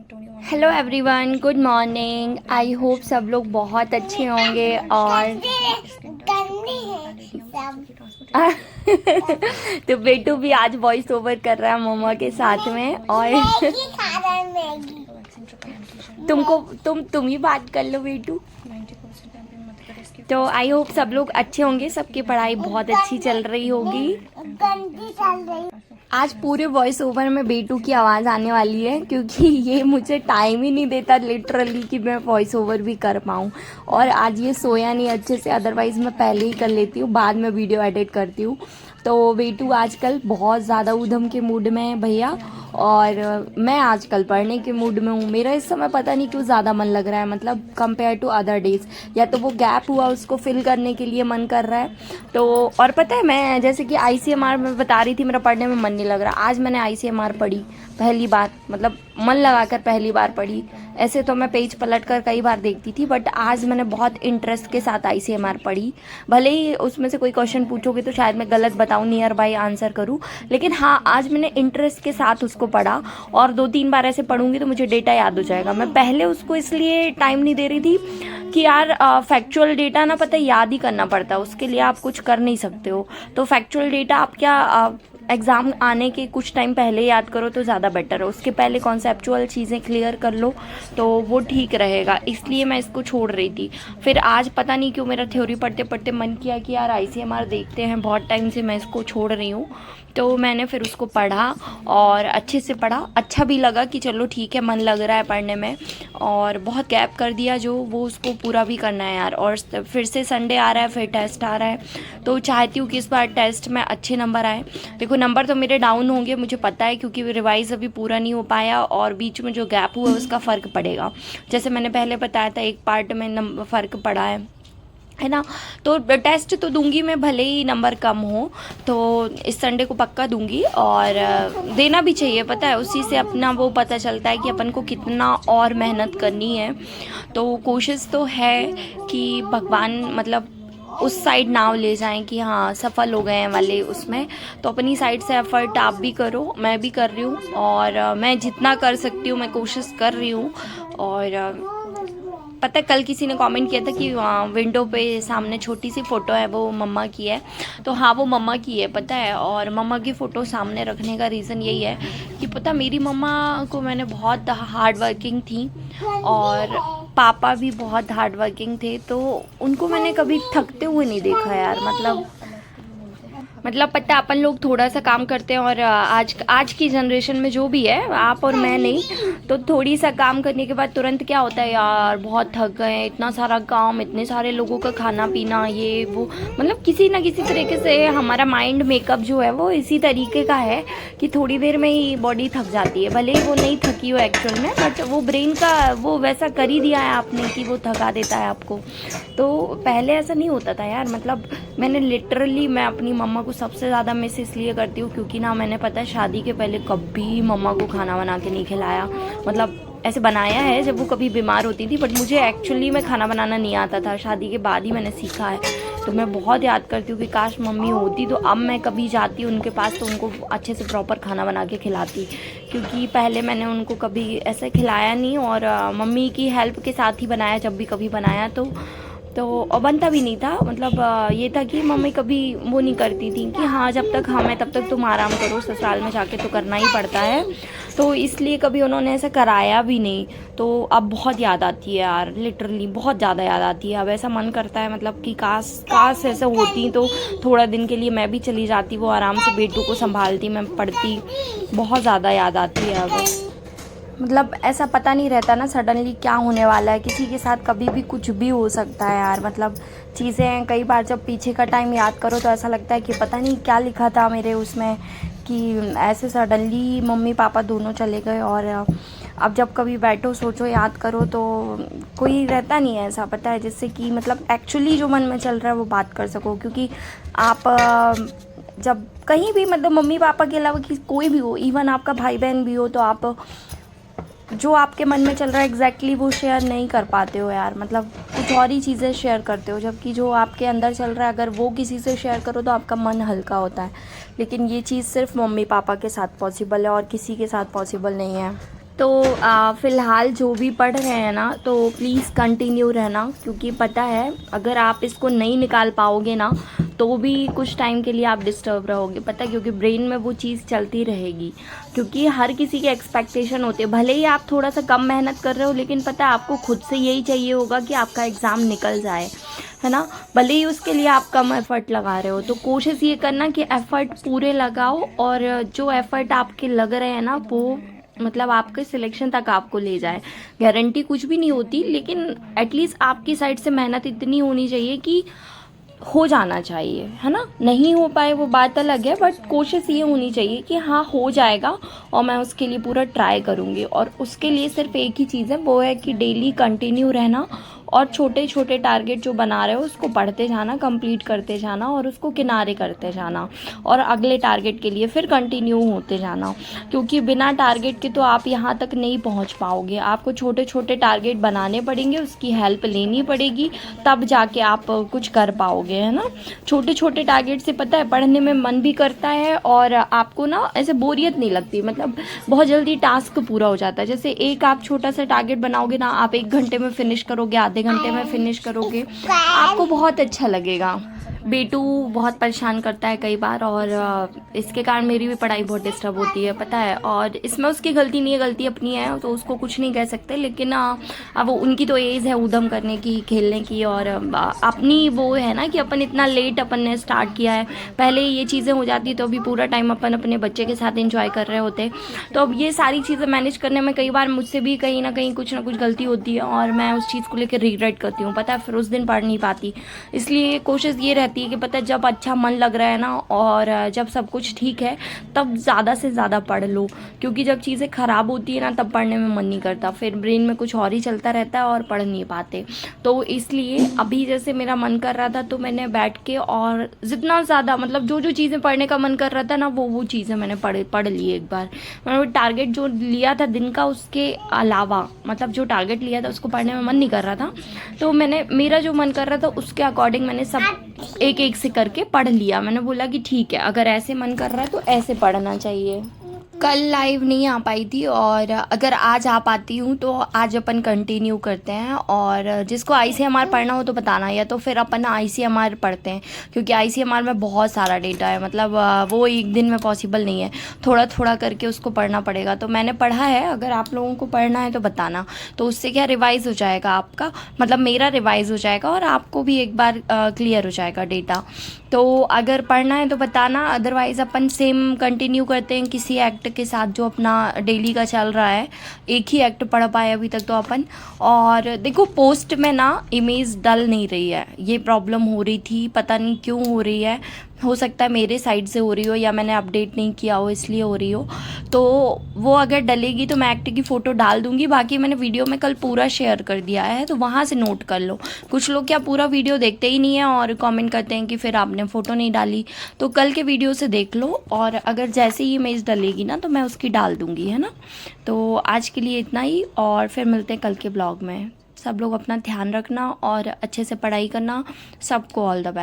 Hello everyone, good morning. I hope सब लोग बहुत अच्छे होंगे। और तो बेटू भी आज वॉइस ओवर कर रहा है मम्मा के साथ में। और तुम ही बात कर लो बेटू। तो आई होप सब लोग अच्छे होंगे, सबकी पढ़ाई बहुत अच्छी चल रही होगी। आज पूरे वॉइस ओवर में बेटू की आवाज़ आने वाली है, क्योंकि ये मुझे टाइम ही नहीं देता लिटरली कि मैं वॉइस ओवर भी कर पाऊँ। और आज ये सोया नहीं अच्छे से, अदरवाइज़ मैं पहले ही कर लेती हूँ, बाद में वीडियो एडिट करती हूँ। तो बेटू आजकल बहुत ज़्यादा ऊधम के मूड में है भैया, और मैं आजकल पढ़ने के मूड में हूँ। मेरा इस समय पता नहीं क्यों ज़्यादा मन लग रहा है, मतलब कंपेयर टू अदर डेज। या तो वो गैप हुआ उसको फिल करने के लिए मन कर रहा है। तो और पता है, मैं जैसे कि ICMR में बता रही थी मेरा पढ़ने में मन नहीं लग रहा। आज मैंने ICMR पढ़ी पहली बार, मतलब मन लगाकर पहली बार पढ़ी। ऐसे तो मैं पेज पलट कर कई बार देखती थी, बट आज मैंने बहुत इंटरेस्ट के साथ ICMR पढ़ी। भले ही उसमें से कोई क्वेश्चन पूछोगे तो शायद मैं गलत बताऊँ, नियर बाय आंसर करूँ, लेकिन हाँ आज मैंने इंटरेस्ट के साथ उसको पढ़ा। और 2-3 बार ऐसे पढ़ूंगी तो मुझे डेटा याद हो जाएगा। मैं पहले उसको इसलिए टाइम नहीं दे रही थी कि यार फैक्चुअल डेटा ना पता याद ही करना पड़ता है, उसके लिए आप कुछ कर नहीं सकते हो। तो फैक्चुअल डेटा आप क्या एग्ज़ाम आने के कुछ टाइम पहले याद करो तो ज़्यादा बेटर है। उसके पहले कॉन्सेप्चुअल चीज़ें क्लियर कर लो तो वो ठीक रहेगा, इसलिए मैं इसको छोड़ रही थी। फिर आज पता नहीं क्यों मेरा थ्योरी पढ़ते पढ़ते मन किया कि यार ICMR देखते हैं, बहुत टाइम से मैं इसको छोड़ रही हूँ। तो मैंने फिर उसको पढ़ा और अच्छे से पढ़ा। अच्छा भी लगा कि चलो ठीक है, मन लग रहा है पढ़ने में। और बहुत गैप कर दिया जो, वो उसको पूरा भी करना है यार। और फिर से संडे आ रहा है, फिर टेस्ट आ रहा है, तो चाहती हूँ कि इस बार टेस्ट में अच्छे नंबर आए। देखो नंबर तो मेरे डाउन होंगे मुझे पता है, क्योंकि रिवाइज अभी पूरा नहीं हो पाया और बीच में जो गैप हुआ है उसका फ़र्क पड़ेगा। जैसे मैंने पहले बताया था, एक पार्ट में फ़र्क पड़ा है ना। तो टेस्ट तो दूंगी मैं, भले ही नंबर कम हो, तो इस संडे को पक्का दूंगी। और देना भी चाहिए, पता है उसी से अपना वो पता चलता है कि अपन को कितना और मेहनत करनी है। तो कोशिश तो है कि भगवान मतलब उस साइड नाव ले जाएं कि हाँ सफल हो गए हैं वाले उसमें। तो अपनी साइड से एफर्ट आप भी करो, मैं भी कर रही हूँ, और मैं जितना कर सकती हूँ मैं कोशिश कर रही हूँ। और पता है कल किसी ने कमेंट किया था कि विंडो पे सामने छोटी सी फ़ोटो है वो मम्मा की है। तो हाँ वो मम्मा की है पता है। और मम्मा की फ़ोटो सामने रखने का रीज़न यही है कि पता मेरी मम्मा को मैंने बहुत हार्ड वर्किंग थी, और पापा भी बहुत हार्ड वर्किंग थे, तो उनको मैंने कभी थकते हुए नहीं देखा यार। मतलब पता है अपन लोग थोड़ा सा काम करते हैं, और आज की जनरेशन में जो भी है, आप और मैं नहीं, तो थोड़ी सा काम करने के बाद तुरंत क्या होता है यार बहुत थक गए, इतना सारा काम, इतने सारे लोगों का खाना पीना ये वो, मतलब किसी ना किसी तरीके से हमारा माइंड मेकअप जो है वो इसी तरीके का है कि थोड़ी देर में ही बॉडी थक जाती है। भले ही वो नहीं थकी हो एक्चुअल में, बट वो ब्रेन का वो वैसा कर ही दिया है आपने कि वो थका देता है आपको। तो पहले ऐसा नहीं होता था यार। मतलब मैंने लिटरली मैं अपनी मम्मा को सबसे ज़्यादा मिस इसलिए करती हूँ क्योंकि ना मैंने पता है शादी के पहले कभी मम्मा को खाना बना के नहीं खिलाया। मतलब ऐसे बनाया है जब वो कभी बीमार होती थी, बट मुझे एक्चुअली में खाना बनाना नहीं आता था, शादी के बाद ही मैंने सीखा है। तो मैं बहुत याद करती हूँ कि काश मम्मी होती, तो अब मैं कभी जाती उनके पास तो उनको अच्छे से प्रॉपर खाना बना के खिलाती, क्योंकि पहले मैंने उनको कभी ऐसे खिलाया नहीं। और मम्मी की हेल्प के साथ ही बनाया, जब भी कभी बनाया तो बनता भी नहीं था। मतलब ये था कि मम्मी कभी वो नहीं करती थी कि हाँ जब तक हम हैं तब तक तुम आराम करो, ससुराल में जाके तो करना ही पड़ता है। तो इसलिए कभी उन्होंने ऐसा कराया भी नहीं। तो अब बहुत याद आती है यार, लिटरली बहुत ज़्यादा याद आती है। अब ऐसा मन करता है मतलब कि काश ऐसा होती तो थोड़ा दिन के लिए मैं भी चली जाती, वो आराम से बेटू को संभालती, मैं पढ़ती। बहुत ज़्यादा याद आती है अब। मतलब ऐसा पता नहीं रहता ना सडनली क्या होने वाला है, किसी के साथ कभी भी कुछ भी हो सकता है यार। मतलब चीज़ें कई बार जब पीछे का टाइम याद करो तो ऐसा लगता है कि पता नहीं क्या लिखा था मेरे उसमें, कि ऐसे सडनली मम्मी पापा दोनों चले गए। और अब जब कभी बैठो सोचो याद करो तो कोई रहता नहीं है ऐसा, पता है, जिससे कि मतलब एक्चुअली जो मन में चल रहा है वो बात कर सको। क्योंकि आप जब कहीं भी मतलब मम्मी पापा के अलावा कि कोई भी हो, इवन आपका भाई बहन भी हो, तो आप जो आपके मन में चल रहा है एग्जैक्टली वो शेयर नहीं कर पाते हो यार। मतलब कुछ और ही चीज़ें शेयर करते हो, जबकि जो आपके अंदर चल रहा है अगर वो किसी से शेयर करो तो आपका मन हल्का होता है। लेकिन ये चीज़ सिर्फ मम्मी पापा के साथ पॉसिबल है और किसी के साथ पॉसिबल नहीं है। तो फ़िलहाल जो भी पढ़ रहे हैं ना, तो प्लीज़ कंटिन्यू रहना, क्योंकि पता है अगर आप इसको नहीं निकाल पाओगे ना तो भी कुछ टाइम के लिए आप डिस्टर्ब रहोगे, पता है, क्योंकि ब्रेन में वो चीज़ चलती रहेगी। क्योंकि हर किसी के एक्सपेक्टेशन होते हैं, भले ही आप थोड़ा सा कम मेहनत कर रहे हो, लेकिन पता है आपको खुद से यही चाहिए होगा कि आपका एग्ज़ाम निकल जाए, है ना। भले ही उसके लिए आप कम एफ़र्ट लगा रहे हो, तो कोशिश ये करना कि एफ़र्ट पूरे लगाओ, और जो एफ़र्ट आपके लग रहे हैं ना वो मतलब आपके सिलेक्शन तक आपको ले जाए। गारंटी कुछ भी नहीं होती, लेकिन एटलीस्ट आपकी साइड से मेहनत इतनी होनी चाहिए कि हो जाना चाहिए, है ना। नहीं हो पाए वो बात अलग है, बट कोशिश ये होनी चाहिए कि हाँ हो जाएगा, और मैं उसके लिए पूरा ट्राई करूँगी। और उसके लिए सिर्फ एक ही चीज़ है, वो है कि डेली कंटिन्यू रहना, और छोटे छोटे टारगेट जो बना रहे हो उसको पढ़ते जाना, कंप्लीट करते जाना, और उसको किनारे करते जाना, और अगले टारगेट के लिए फिर कंटिन्यू होते जाना। क्योंकि बिना टारगेट के तो आप यहाँ तक नहीं पहुँच पाओगे, आपको छोटे छोटे टारगेट बनाने पड़ेंगे, उसकी हेल्प लेनी पड़ेगी, तब जाके आप कुछ कर पाओगे, है ना। छोटे छोटे टारगेट से पता है पढ़ने में मन भी करता है, और आपको ना ऐसे बोरियत नहीं लगती, मतलब बहुत जल्दी टास्क पूरा हो जाता है। जैसे एक आप छोटा सा टारगेट बनाओगे ना, आप 1 घंटे में फिनिश करोगे, आधे घंटे में फिनिश करोगे, आपको बहुत अच्छा लगेगा। बेटू बहुत परेशान करता है कई बार, और इसके कारण मेरी भी पढ़ाई बहुत डिस्टर्ब होती है, पता है। और इसमें उसकी गलती नहीं है, गलती अपनी है, तो उसको कुछ नहीं कह सकते। लेकिन अब उनकी तो एज है ऊधम करने की, खेलने की, और अपनी वो है ना कि अपन इतना लेट अपन ने स्टार्ट किया है। पहले ये चीज़ें हो जाती तो अभी पूरा टाइम अपन अपने बच्चे के साथ एंजॉय कर रहे होते। तो अब ये सारी चीज़ें मैनेज करने में कई बार मुझसे भी कहीं ना कहीं कुछ ना कुछ गलती होती है, और मैं उस चीज़ को लेकर रिग्रेट करती हूँ, पता है, फिर उस दिन पढ़ नहीं पाती। इसलिए कोशिश ये रहती है कि पता है जब अच्छा मन लग रहा है ना, और जब सब कुछ ठीक है, तब ज़्यादा से ज़्यादा पढ़ लो। क्योंकि जब चीज़ें ख़राब होती है ना, तब पढ़ने में मन नहीं करता, फिर ब्रेन में कुछ और ही चलता रहता है और पढ़ नहीं पाते। तो इसलिए अभी जैसे मेरा मन कर रहा था, तो मैंने बैठ के और जितना ज़्यादा मतलब जो जो चीज़ें पढ़ने का मन कर रहा था ना, वो चीज़ें मैंने पढ़ ली एक बार। मैंने टारगेट जो लिया था दिन का, उसके अलावा मतलब जो टारगेट लिया था उसको पढ़ने में मन नहीं कर रहा था, तो मैंने मेरा जो मन कर रहा था उसके अकॉर्डिंग मैंने सब एक एक से करके पढ़ लिया। मैंने बोला कि ठीक है, अगर ऐसे मन कर रहा है तो ऐसे पढ़ना चाहिए। कल लाइव नहीं आ पाई थी, और अगर आज आ पाती हूँ तो आज अपन कंटिन्यू करते हैं। और जिसको ICMR पढ़ना हो तो बताना, या तो फिर अपन ICMR पढ़ते हैं, क्योंकि ICMR में बहुत सारा डेटा है, मतलब वो एक दिन में पॉसिबल नहीं है, थोड़ा थोड़ा करके उसको पढ़ना पड़ेगा। तो मैंने पढ़ा है, अगर आप लोगों को पढ़ना है तो बताना, तो उससे क्या रिवाइज़ हो जाएगा आपका, मतलब मेरा रिवाइज़ हो जाएगा, और आपको भी एक बार क्लियर हो जाएगा डेटा। तो अगर पढ़ना है तो बताना, अदरवाइज़ अपन सेम कंटिन्यू करते हैं किसी एक्ट के साथ जो अपना डेली का चल रहा है। एक ही एक्ट पढ़ पाए अभी तक तो अपन। और देखो पोस्ट में ना इमेज डल नहीं रही है, ये प्रॉब्लम हो रही थी, पता नहीं क्यों हो रही है, हो सकता है मेरे साइड से हो रही हो, या मैंने अपडेट नहीं किया हो इसलिए हो रही हो। तो वो अगर डलेगी तो मैं एक्ट की फ़ोटो डाल दूंगी, बाकी मैंने वीडियो में कल पूरा शेयर कर दिया है, तो वहाँ से नोट कर लो। कुछ लोग क्या पूरा वीडियो देखते ही नहीं है और कमेंट करते हैं कि फिर आपने फ़ोटो नहीं डाली, तो कल के वीडियो से देख लो, और अगर जैसे ही इमेज डलेगी ना तो मैं उसकी डाल दूँगी, है ना। तो आज के लिए इतना ही, और फिर मिलते हैं कल के ब्लॉग में। सब लोग अपना ध्यान रखना और अच्छे से पढ़ाई करना। सबको ऑल द बेस्ट।